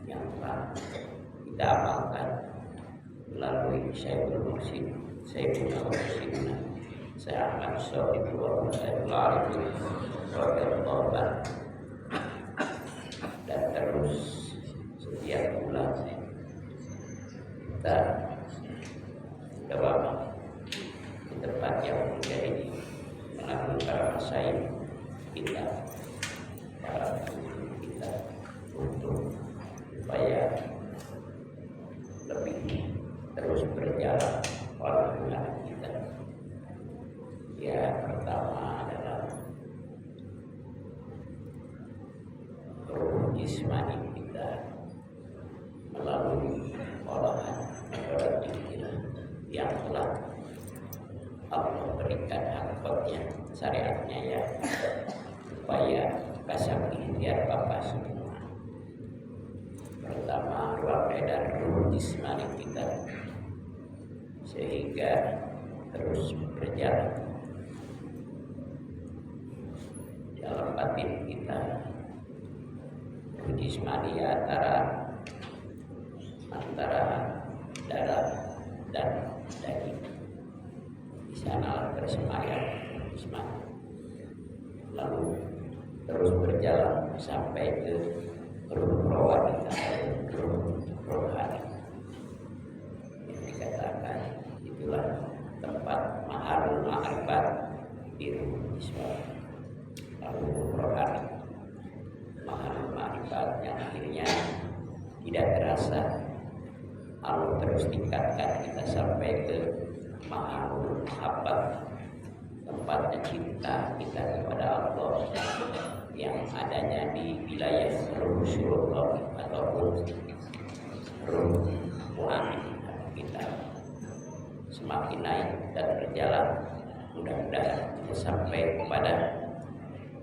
yang telah kita amalkan melalui Syekhul Mursyid, Syekhul Mursyid, Syekh Ahmad Shadiq wa Syekhul Arifin radhiyallahu anhu, dan terus setiap bulan kita doa di tempat yang mulia ini melalui para masyayikh kita, para guru kita, untuk supaya lebih terus berjalan oleh kita. Ya, pertama adalah ruh jismani kita melalui olahan metode pikiran yang telah Allah berikan hakikatnya, syariatnya, ya, supaya kasih ikhtiar Bapak semua. Pertama, ruang edar ruh jismani kita sehingga terus berjalan dalam batin kita. Ruh jismani antara darah dan daging, di sana bersemayam jismani, lalu terus berjalan sampai ke ruh rohani, ruh rohani yang dikatakan itulah tempat maharul ma'rifat di ruh jismani. Lalu ruh rohani, maharul ma'rifat yang akhirnya tidak terasa Allah terus tingkatkan kita sampai ke maharul mahabbat, tempatnya cinta kita kepada Allah yang adanya di wilayah ruh syurga ataupun ruh wani kita. Semakin naik dan berjalan, mudah-mudahan kita sampai kepada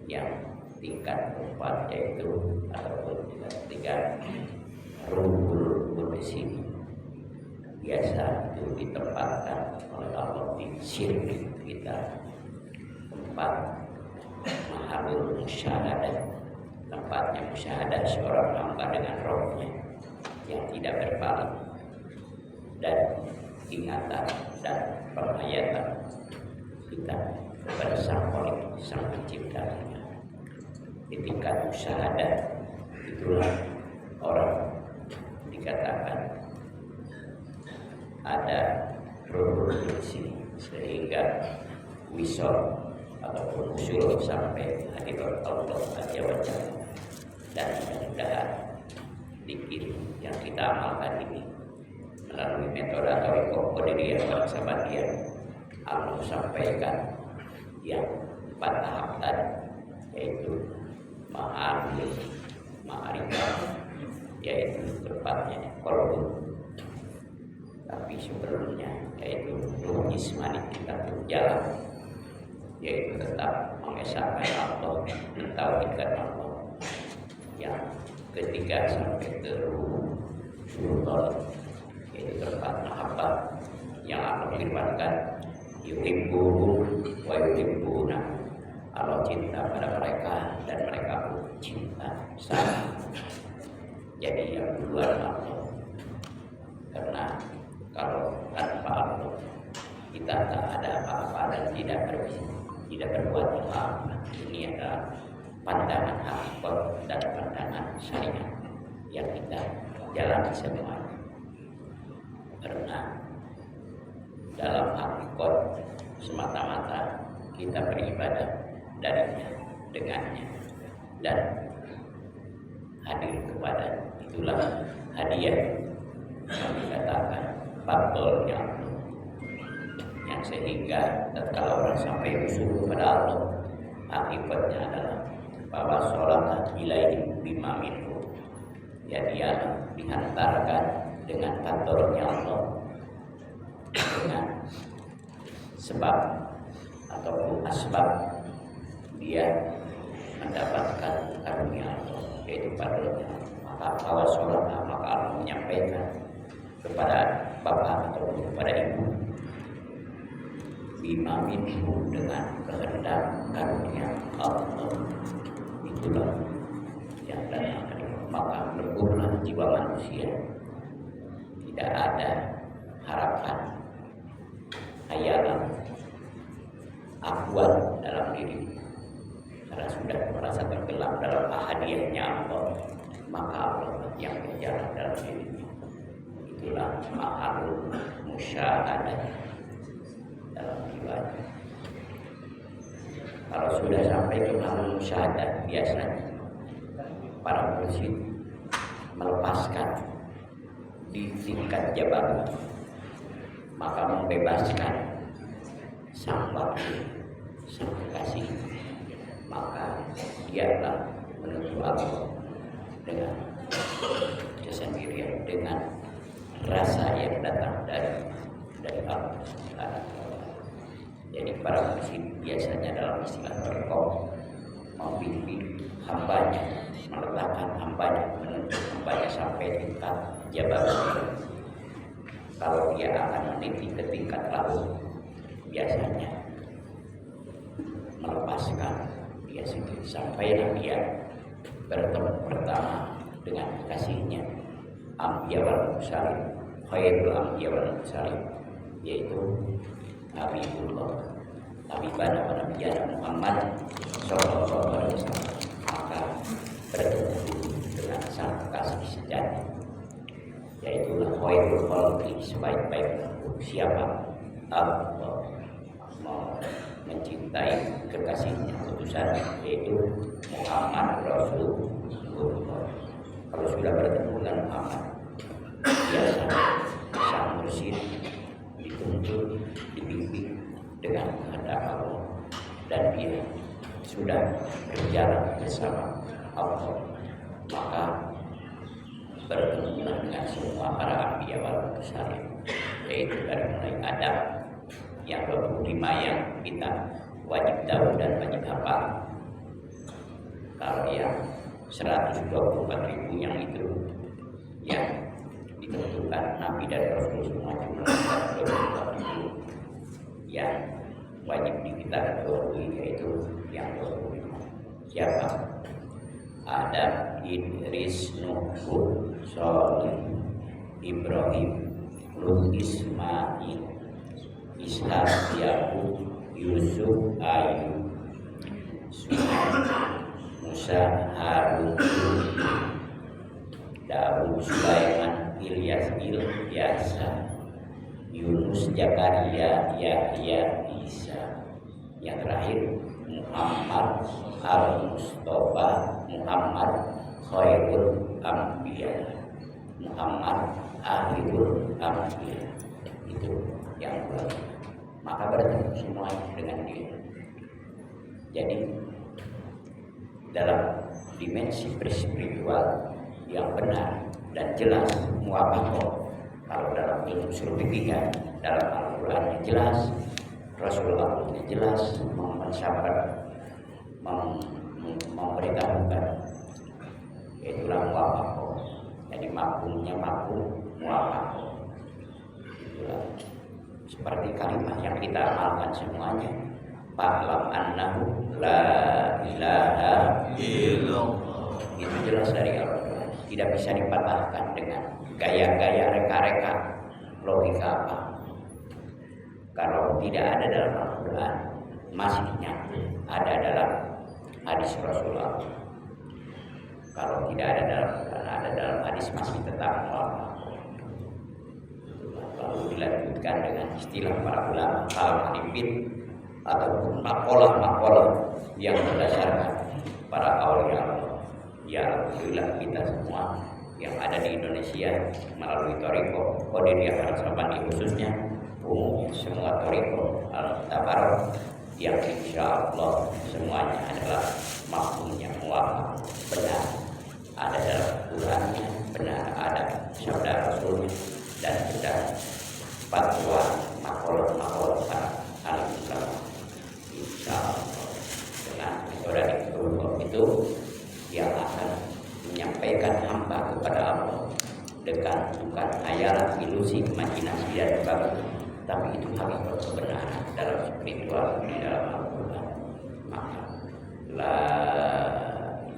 yang tingkat keempat, yaitu ataupun tingkat ruhul qudsi. Biasa itu ditempatkan oleh Allah di sirri kita, tempat maharul musyahadah, tempatnya musyahadah seorang hamba dengan rohnya yang tidak berpaling, dan ingatan dan penghayatan kita kepada sang Khalik, sang pencipta kita. Di tingkat musyahadah itulah orang dikatakan ada ruh qudsi, sehingga wisol ataupun usul sampai hadirat Allah Azza wa Jalla. Dan mudah-mudahan zikir yang kita amalkan ini melalui metode atau qadiriyah wal sabadiyah, Allah sampaikan yang 4 tahap tadi, yaitu ma'rifat, yaitu tepatnya qalbu. Tapi sebelumnya yaitu ruh jismani kita berjalan, yaitu tetap mengesahkan Allah, mentauhidkan Allah. Yang ketiga sampai ke ruh syurga, yaitu tempat mahabbah yang Allah firmankan, yuhibbuhum wa yuhibbuna, Allah cinta pada mereka dan mereka pun cinta sama. Jadi yang duluan Allah, karena kalau tanpa Allah kita tak ada apa-apa dan tidak berbuat apa-apa. Ini adalah pandangan hakikat dan pandangan syariat yang kita jalani semua. Karena dalam hakikat semata-mata kita beribadah darinya, dengannya, dan hadir kepada itulah hadiah yang dikatakan fadl yang sehingga tatkala orang sampai usul kepada Allah, akibatnya adalah bahwa sholat ilaihi bima minhu, ya dia dihantarkan dengan fadlnya Allah, dengan sebab ataupun asbab dia mendapatkan karunia Allah, yaitu fadlnya. Maka bahwa sholat, maka Allah menyampaikan kepada bapak atau kepada ibu, bima minhu, dengan kehendak karunia Allah, itulah yang datang. Maka bergurlah jiwa manusia. Tidak ada harapan, hayalan, akuan dalam diri. Karena sudah merasa tenggelam dalam hadiahnya Allah, maka Allah yang berjalan dalam diri. Itulah ma'arul musyahadah dalam jiwanya. Kalau sudah sampai ke ma'arul musyahadah, biasanya para mursyid melepaskan di tingkat jabatan, maka membebaskan sang wakil, sang kekasih, maka dialah menuju Allah dengan kesendirian, dengan rasa yang datang dari Allah. Jadi para mursyid biasanya dalam istilah mereka membimbing hambanya, meletakkan hambanya, menuntut hambanya sampai tingkat jabatan. Kalau dia akan meniti ke tingkat laut, biasanya melepaskan dia sendiri sampailah dia bertemu pertama dengan kasihnya Anbiya wal Mursalin, khairul Anbiya wal Mursalin, yaitu Habibullah, Habibana wa Nabiyana Muhammad sallallahu alaihi wasallam. Maka bertemu dengan sang kasih sejati, yaitu khairul khalqi, sebaik-baik siapa Allah mau mencintai kekasihnya utusan, yaitu Muhammad Rasulullah. Kalau sudah bertemu dengan Muhammad, biasa sang mursyid dituntut, dibimbing dengan kehendak Allah, dan dia sudah berjalan bersama Allah, maka bertemu dengan semua para anbiya wal mursalin, yaitu dari mulai Adam yang 25 yang kita wajib tahu dan wajib hafal. Kalau yang 124.000 yang itu yang ditentukan Nabi dan Rasul semua jumlah 124.000 yang wajib kita ketahui, yaitu yang 25. Siapa? Adam, Idris, Nuh, Shalih, Ibrahim, Lut, Ismail, Ishak, Yakub, Yusuf, Ayub, Musa, Harun, Daud, Sulaiman, Ilyas, Yunus, Zakaria, Yahya, Isa. Yang terakhir Muhammad al-Mustafa, Muhammad khairul anbiya, Muhammad akhirul anbiya. Itu yang berarti. Maka bertemu semua dengan dia. Jadi dalam dimensi spiritual yang benar dan jelas muwafaqah, kalau dalam ilmu ushul fikih, dalam Al-Qur'annya jelas, Rasulullah jelas memberitahukan, itulah muwafaqah. Jadi mafhumnya mafhum muwafaqah. Itulah seperti kalimat yang kita amalkan semuanya, fa'lam annahu la ilaha illallah. Itu jelas dari Al-Quran, tidak bisa dipatahkan dengan gaya-gaya reka-reka logika apa. Kalau tidak ada dalam Al-Quran, masihnya ada dalam hadis Rasulullah. Kalau tidak ada dalam Al-Quran, ada dalam hadis, masih tetap muwafaqah. Lalu dilanjutkan dengan istilah para ulama al-hadifin ataupun makolah-makolah yang berdasarkan para aulia Allah. Ya alhamdulillah kita semua yang ada di Indonesia melalui Thariqah Qadiriyah Al-Sabani khususnya, umum semua Thariqah Al-Tabarok, yang insya Allah semuanya adalah mafhumnya muwafaqah, benar ada dalam Qurannya, benar ada sabda Rasulnya, dan benar fatwa makolah-makolah para alim ulama. Insya Allah dengan metode itu yang akan menyampaikan hamba kepada Allah dengan bukan hayalan, ilusi, imajinasi dan sebagainya, tapi itu hakikat kebenaran dalam spiritual di dalam Al-Quran. Maka la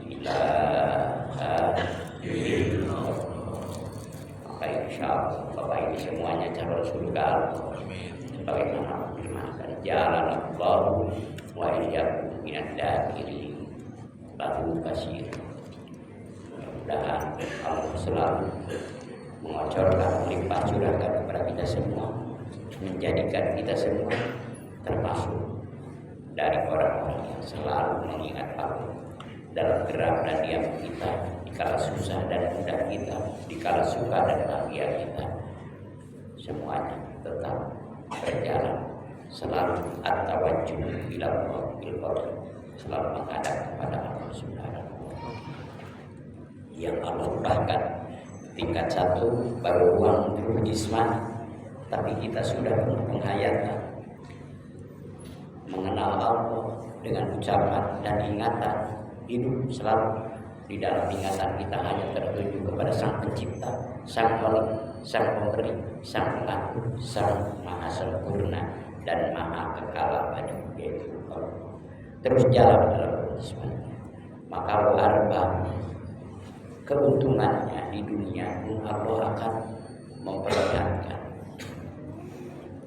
ilaha illallah. insya Allah Bapak ini semuanya calon surga Allah. Sebagaimana firman jalan Allah wa iyyakum minad dakirin batu kasir. Mudah-mudahan Allah selalu mengocorkan melimpah curahkan kepada kita semua, menjadikan kita semua termasuk dari orang-orang yang selalu mengingat Allah dalam gerak dan diam kita, dikala susah dan mudah kita, dikala suka dan bahagia kita, semuanya tetap berjalan selalu at-tawajjuh ila Allah, selalu menghadap kepada Allah Subhanahu wa ta'ala. Yang Allah bahkan tingkat 1 baru ruang ruh jismani, tapi kita sudah penghayatan mengenal Allah dengan ucapan dan ingatan, hidup selalu di dalam ingatan kita hanya tertuju kepada Sang Pencipta, Sang Khalik, Sang Pemberi, Sang Pengatur, Sang Maha Sempurna dan Maha Kekal abadi, yaitu Allah. Terus jalan dalam jismani, maka warba keuntungannya di dunia pun Allah akan memperlihatkan.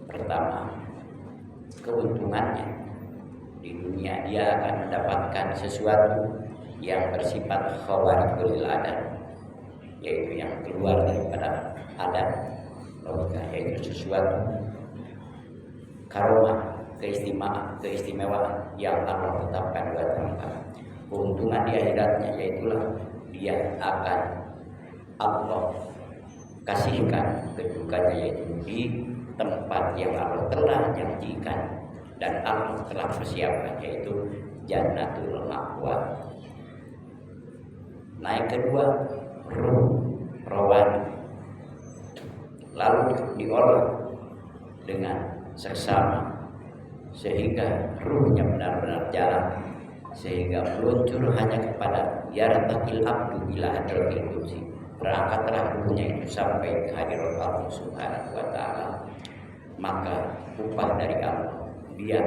Pertama, keuntungannya di dunia dia akan mendapatkan sesuatu yang bersifat khawarikul adat, yaitu yang keluar daripada adat logika, yaitu sesuatu karomah, keistimewaan yang Allah tetapkan buat mereka. Keuntungan di akhiratnya yaitulah dia akan Allah kasihkan kedudukannya, yaitu di tempat yang Allah telah janjikan dan Allah telah persiapkan, yaitu Jannatul Ma'wa. Naik kedua, ruh rawani, lalu diolah dengan seksama sehingga ruhnya benar-benar jalan, sehingga meluncur hanya kepada yartaqil abdu bila hadratil qudsi, berangkatlah ruhnya itu sampai ke hadirat Allah Subhanahu wa ta'ala. Maka upah dari Allah dia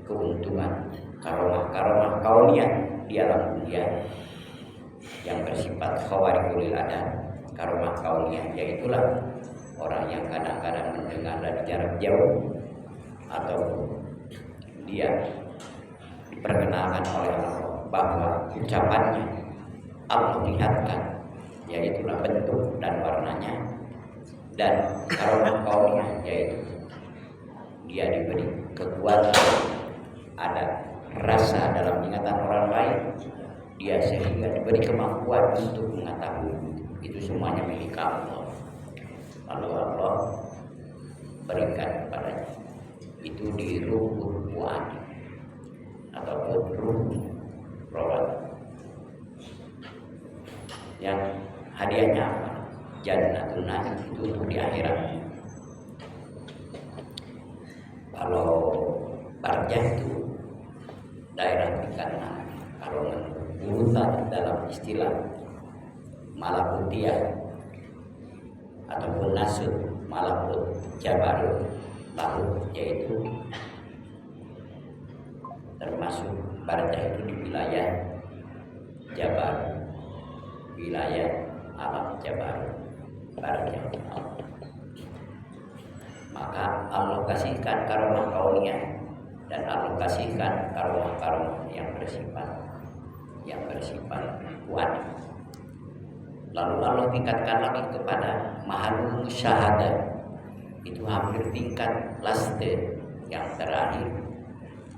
keuntungan karomah kauniyah di alam dunia yang bersifat khawarikul adat, karomah kauniyah, yaitulah orang yang kadang-kadang mendengar dari jarak jauh atau dia diperkenalkan oleh Allah bahwa ucapannya Allah lihatkan, yaitulah bentuk dan warnanya, dan karomah kauniyah yaitu dia diberi kekuatan, ada rasa dalam ingatan orang lain, dia sehingga diberi kemampuan untuk mengetahui. Itu semuanya milik Allah. Lalu Allah berikan kepadanya itu di ruhul fuadi ataupun ruh rawat, yang hadiahnya apa? Jannatul Na'im, itu untuk di akhirat. Kalau barjah itu daerah tingkat naik. Kalau urutan dalam istilah malakutiyah ataupun nasud malakut jabarut lalu, yaitu termasuk barjah itu di wilayah Jabar, wilayah alam Jabar, barjah. Maka Allah kasihkan karomah kauniyah dan Allah kasihkan karomah yang bersifat kuat. Lalu Allah tingkatkan lagi kepada mahalul musyahadah, itu hampir tingkat laste yang terakhir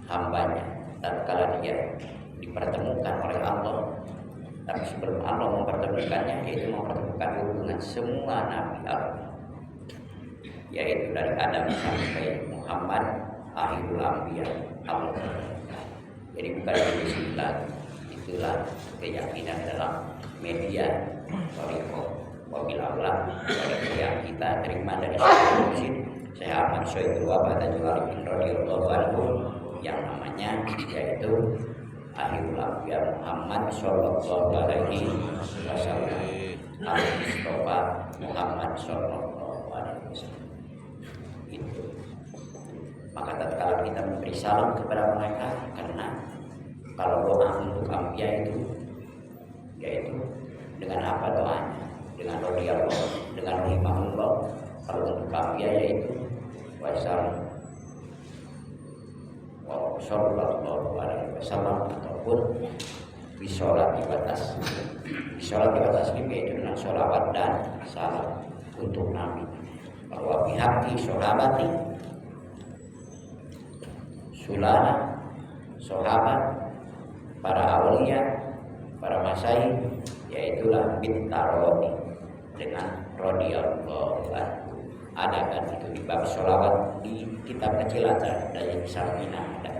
hambanya tatkala dia dipertemukan oleh Allah. Tapi sebelum Allah mempertemukannya, yaitu mempertemukan hubungan semua nabi Allah, yaitu dari Adam sampai Muhammad akhirul anbiya Allah. Jadi bukan bismillah, itulah keyakinan dalam media Toriko. Wabilallah yang kita terima dari Syekh Syekh Ahmad Syaikh Wabah Tajul Arifin radhiyallahu anhu, yang namanya yaitu akhirul anbiya Muhammad sallallahu alaihi wasallam, Al-Mustafa Muhammad sallallahu alaihi wasallam. Itu. Maka tatkala kita memberi salam kepada mereka, karena kalau doa untuk anbiya itu yaitu dengan apa doanya? dengan radhiyallahu, dengan rahimahullah. Kalau untuk kafiyah yaitu wasal wa sallallahu alaihi wasallam ataupun bisolat di batas. Bisolat di batas ini yaitu dengan sholawat dan salam untuk Nabi. Bahwa bihaqi sahabati sulana sahabat para aulia, para masyayikh, yaitulah bintaroni dengan radhiyallahu anhu. Ada kan itu di bab sholawat di kitab kecil ada dari Salamina ada.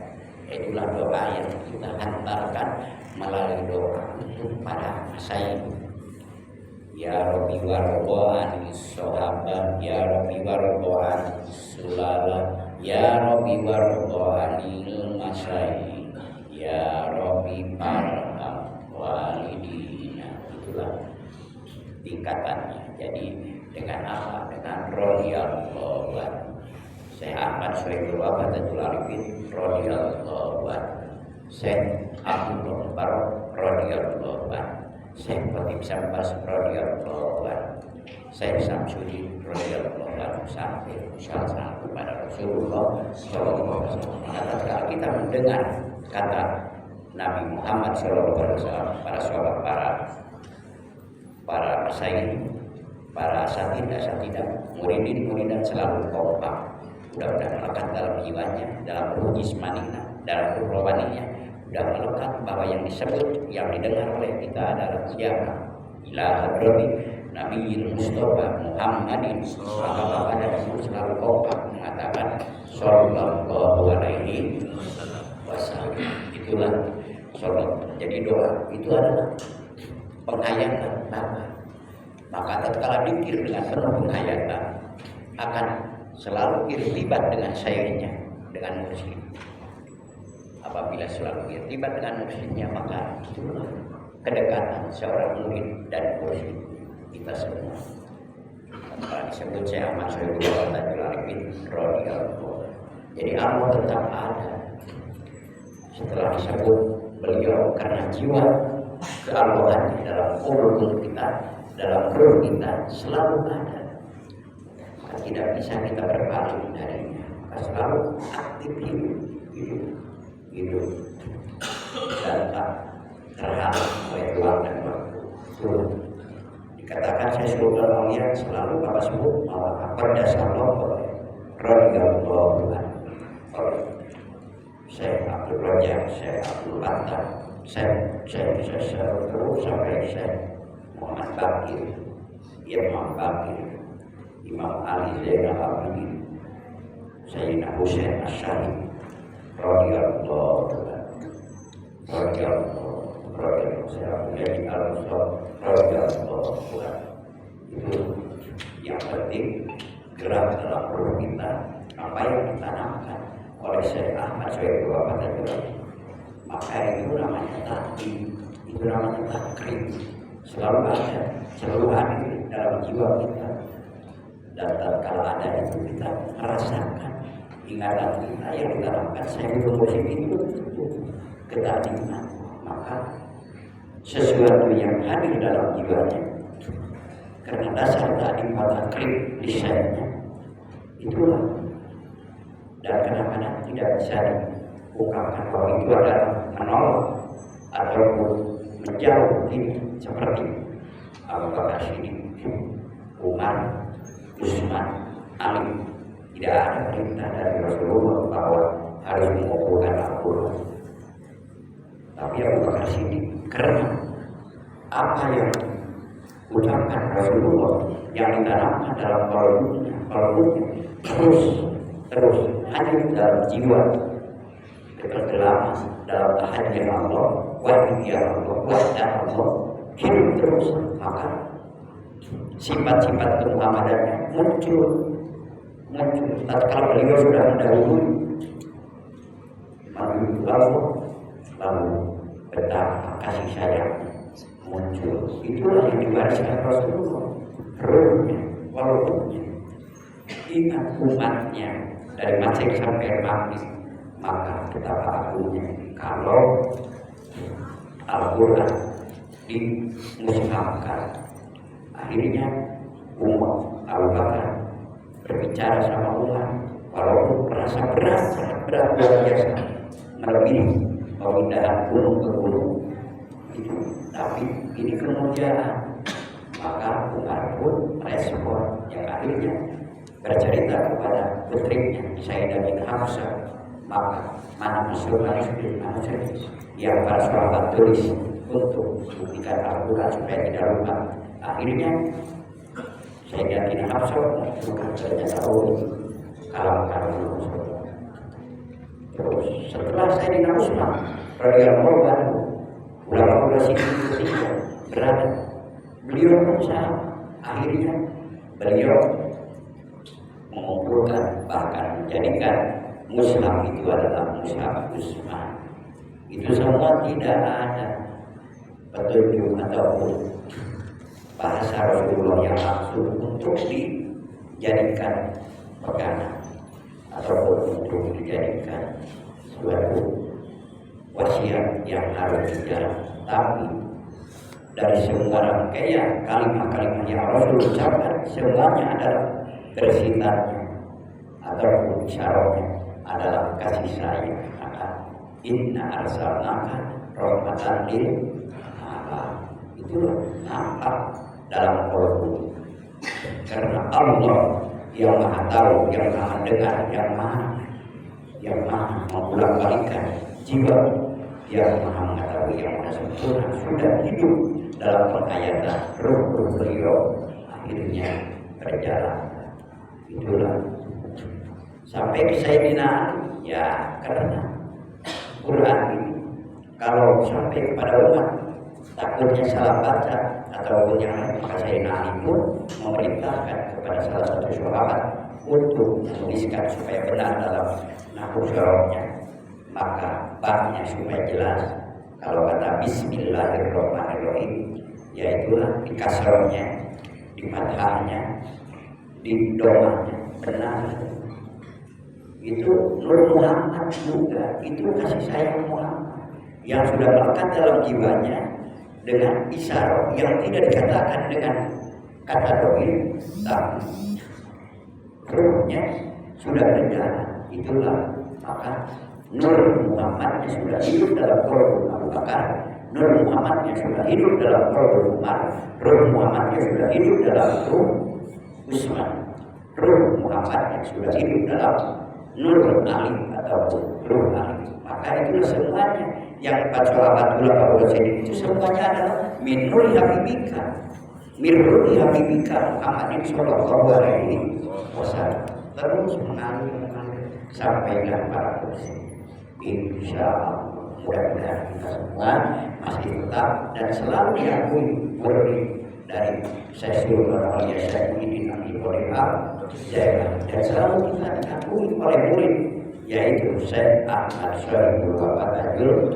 Itulah doa yang kita hantarkan melalui doa untuk para masyayikh. Ya Rabbi warḍa'ani sahabat, ya Rabbi warḍa'ani sulala, ya Rabbi warḍa'ani masyayikh, ya Rabbi marham walidina. Itulah tingkatannya. Jadi dengan apa? Dengan radhiyallahu anhu. Syekh Ahmad Syaikh Abdul Arifin radhiyallahu anhu. Syekh Abdul Barok radhiyallahu anhu. Syekh Khatib Syambas radhiyallahu anhu. Syekh Samsudin radhiyallahu anhu sampai usaha kepada Rasulullah sallallahu alaihi wasallam. Ketika kita mendengar kata Nabi Muhammad sallallahu alaihi wasallam, para sahabat, para masyayikh, para asatidah, muridin selalu kompak. Mudah-mudahan melekat dalam jiwanya, dalam ruh jismaninya, dalam ruh rohaninya, sudah melekat bahwa yang disebut, yang didengar oleh kita adalah siapa? Ila hadrati Nabiyil Mustafa Muhammadin. Maka Bapak dan Ibu selalu kompak mengatakan sallallahu alaihi wasallam. Itulah salat. Jadi doa itu adalah penghayatan Bapak. Maka tatkala dikir dengan penuh penghayatan akan selalu irtibat dengan syairnya, dengan mursyid. Apabila selalu irtibat dengan mursyidnya, maka itulah kedekatan seorang murid dan mursyid kita semua. Kalau disebut Syekh Ahmad Syaikh Abdul Arifin radhiyallahu. Jadi Allah tetap ada. Setelah disebut beliau karena jiwa keallahan dalam qulub kita, dalam ruh kita selalu ada. Maka tidak bisa kita berpaling darinya. Maka selalu aktif hidup dan tak terhalang oleh ruang dan waktu. Dikatakan saya seluruh aulia selalu Bapak sebut bahwa pada sallallahu radhiyallahu anhu. Syekh Abdul Rajak, Syekh Abdul Battah, Syekh terus sampai Syekh Muhammad Bakir, Imam Bakir, Imam Ali Zainal Abidin, Sayyidina Husain Asy'ari radhiyallahu Sayyidina al-Mustafa. Itu yang penting gerak dalam ruh kita, apa yang ditanamkan oleh Syekh Ahmad Syaikh Abdul. Maka itu namanya takdir, itu namanya takrim. Selalu ada, selalu hadir dalam jiwa kita. Dan tatkala ada itu kita merasakan ingatan kita yang ditanamkan Syekh Muslim itu ketadiman. Maka sesuatu yang hadir dalam jiwanya karena dasar tadi takrim lisannya itulah, dan kadang-kadang tidak bisa diungkapkan bahwa itu adalah menolak ataupun menjauh seperti Abu Bakar Siddiq, Umar, Utsman, Ali. Tidak ada perintah dari Rasulullah bahwa harus mengumpulkan Al-Quran. Tapi Abu Bakar Siddiq karena apa yang ucapkan Rasulullah yang ditanamkan dalam kalbunya terus hadir dalam jiwa, ketenggelam dalam tahajud Allah, wahyu Allah, hidup terus. Maka sifat-sifat kemuhammadannya muncul. Tatkala beliau sudah mendahului lalu betapa kasih sayang muncul. Itulah yang diwariskan Rasulullah. Ruhnya, walaupun ingat umatnya dari Masih sampai Maghrib, maka betapa agungnya kalau Al-Quran dimusnahkan Akhirnya Umar Abu Bakar berbicara sama Umar, walaupun merasa berat, sangat berat luar biasa, melebihi pemindahan gunung ke gunung itu, tapi ini kemuliaan. Maka Umar pun merespon, yang akhirnya bercerita kepada putrinya Sayyidah bin Hafsah, maka mana manusia yang para sahabat tulis untuk buktikan Al-Quran supaya tidak lupa. Akhirnya Sayyidah bin Hafsah bukan ternyata kalau terus setelah Sayyidina Utsman radhiyallahu anhu ulama ketika berada, beliau berusaha, akhirnya beliau mengumpulkan, bahkan menjadikan mushaf itu adalah mushaf Utsman. Itu semua tidak ada petunjuk ataupun bahasa Rasulullah yang langsung untuk dijadikan pegangan ataupun untuk dijadikan suatu wasiat yang harus dijalankan. Tapi dari semua rangkaian kalimat-kalimat yang Rasul ucapkan, semuanya adalah bersitarnya ataupun syaratnya adalah kasih sayang. Maka inna arsalnaka rahmatan lil alamin, itu nampak dalam Al-Quran. Karena Allah yang maha tahu, yang maha dengar, yang maha membolak-balikan jiwa, yang maha mengetahui, yang maha sempurna, sudah hidup dalam penghayatan ruh beliau, akhirnya berjalan. Itulah sampai ke Sayyidina Ali, ya karena Quran ini kalau sampai kepada umat takutnya salah baca ataupun yang lain, maka Sayyidina Ali pun memerintahkan kepada salah satu sahabat untuk menuliskan supaya benar dalam nahwu syarahnya, maka babnya supaya jelas. Kalau kata Bismillahirrahmanirrahim, yaitulah di kasrohnya, di fathahnya, di domanya benar. Itu Nur Muhammad juga, itu kasih sayang Muhammad yang sudah melekat dalam jiwanya dengan isyarat yang tidak dikatakan dengan kata doa, tapi ruhnya sudah berjalan. Itulah maka Nur Muhammadnya sudah hidup dalam qalbu Abu Bakar, Nur Muhammadnya sudah hidup dalam qalbu Umar, Ruh Muhammadnya sudah hidup dalam ruh Utsman, Ruh Muhammadnya sudah hidup dalam Nur Ali ataupun Ruh Ali. Maka itulah semuanya yang empat sahabat ulama itu semuanya adalah min nuri habibika, min nuri habibika Muhammadin sallallahu alaihi wasallam. Terus mengalir sampailah para kursi. Insya Allah mudah-mudahan kita semua masih tetap dan selalu diakui murid dari Syekh Al Yassin Abi Thalib dan selalu kita diakui oleh murid yaitu Syekh Ahmad Syariful Wabarakatuh.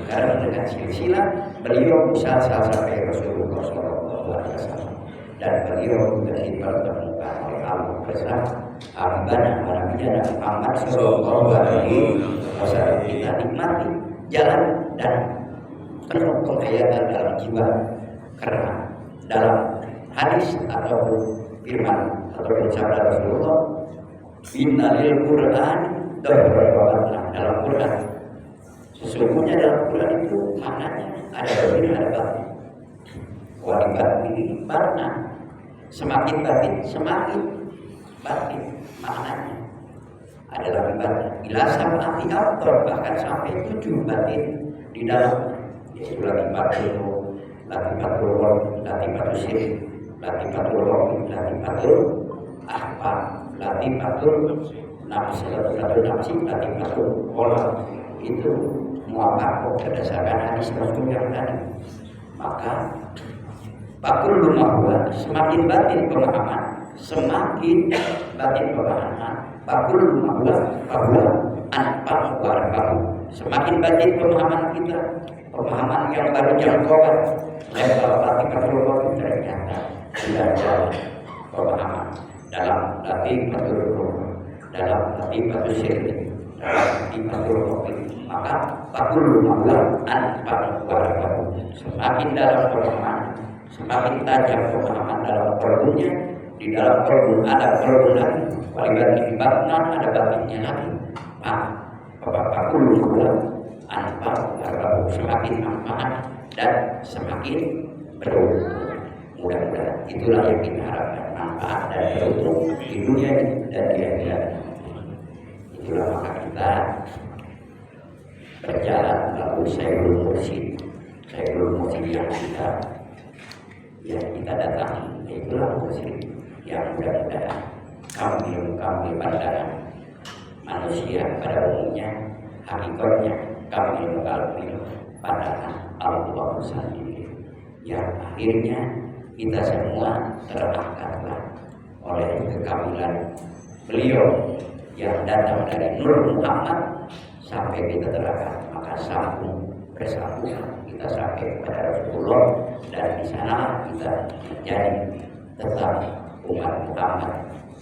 Karena dengan silsilah beliau bisa sampai Rasulullah SAW dan beliau juga dipertemukan oleh Al-Qasam Abana Nabi Muhammad Sallallahu Alaihi Wasallam. Kita nikmati jalan dan penuh penghayatan dalam jiwa, karena dalam hadis ataupun firman ataupun sabda Rasulullah, innalil Quran dalam Quran, sesungguhnya dalam Quran itu maknanya ada zahir ada batin. Waribat ini makna semakin batin semakin batin maknanya adalah ibadah. Bila sampai autor bahkan sampai 7 batin di dalam, yaitu latifatul sir, latifatul ahbab, latifatul nafsi, latifatul olah. Itu muafakoh berdasarkan hadis Rasul yang tadi. Maka bakul lumah semakin batin pemahaman, semakin batin pemahaman. Bakul lumah bahwa anfal warbahu, semakin batin pemahaman kita, pemahaman yang baru jangkauan. Level latifatul olah ternyata belajar pemahaman dalam latifatul olah, dalam latifatul sir, latifatul olah. Maka fakul lumah anfal warbahu, semakin dalam pemahaman semakin tajam pemahaman dalam kolbunya. Di dalam kolbu ada kolbu lagi, walibatin batna ada batinnya lagi. Bapak pulang anfal harbahu, semakin manfaat dan semakin beruntung. Mudah-mudahan itulah yang kita harapkan, manfaat dan beruntung di dunia dan di akhirat. Itulah maka kita berjalan melalui Sayyidul Mursyid yang kita datangi. Itulah Mursyid yang mudah-mudahan kami pandangan manusia pada umumnya, hakikatnya kami mengalami pandangan Allah sendiri, yang akhirnya kita semua terangkatlah oleh kekamilan beliau yang datang dari Nur Muhammad sampai kita terangkat, maka bersambung kita sampai kepada Rasulullah, dan di sana kita menjadi tetap umat Muhammad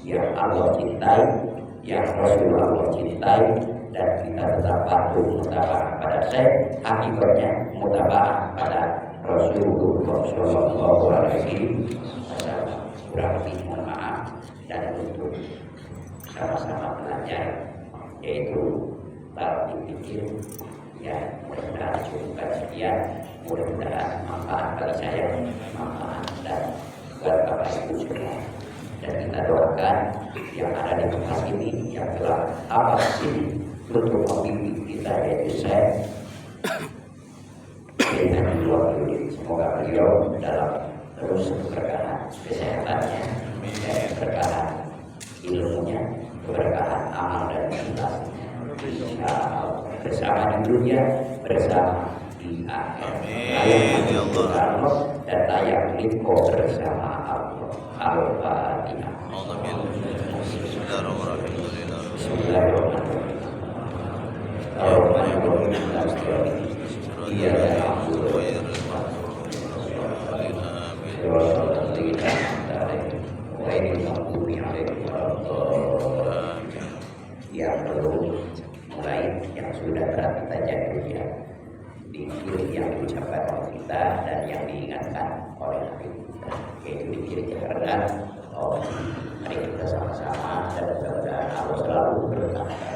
yang Allah cintai, yang Rasulullah cintai, dan kita tetap patuh mutabah pada saya, hakikatnya mutabah pada Rasulullah Shallallahu Alaihi Wasallam. Kurang lebih mohon maaf, dan untuk sama-sama belajar, yaitu bab dipikir, ya mudah-mudahan cukup sekian, mudah-mudahan manfaat bagi saya, manfaat dan buat Bapak Ibu semua. Dan kita doakan yang ada di tempat ini, yang telah apa sini untuk membimbing kita, yaitu saya dengan dua beliau. Semoga beliau dalam terus keberkahan kesehatannya, keberkahan ilmunya, keberkahan amal dan ikhlasnya, bersama di dunia, bersama di akhirat. Layak dan layak liko bersama Allah. Al-Fatihah. Bismillahirrahmanirrahim. Yang belum mulai, yang sudah berat kita jaga ya, dikir yang diucapkan oleh kita dan yang diingatkan oleh Nabi kita, yaitu dikir Jakarta. Mari kita sama-sama dan mudah-mudahan Allah selalu berkata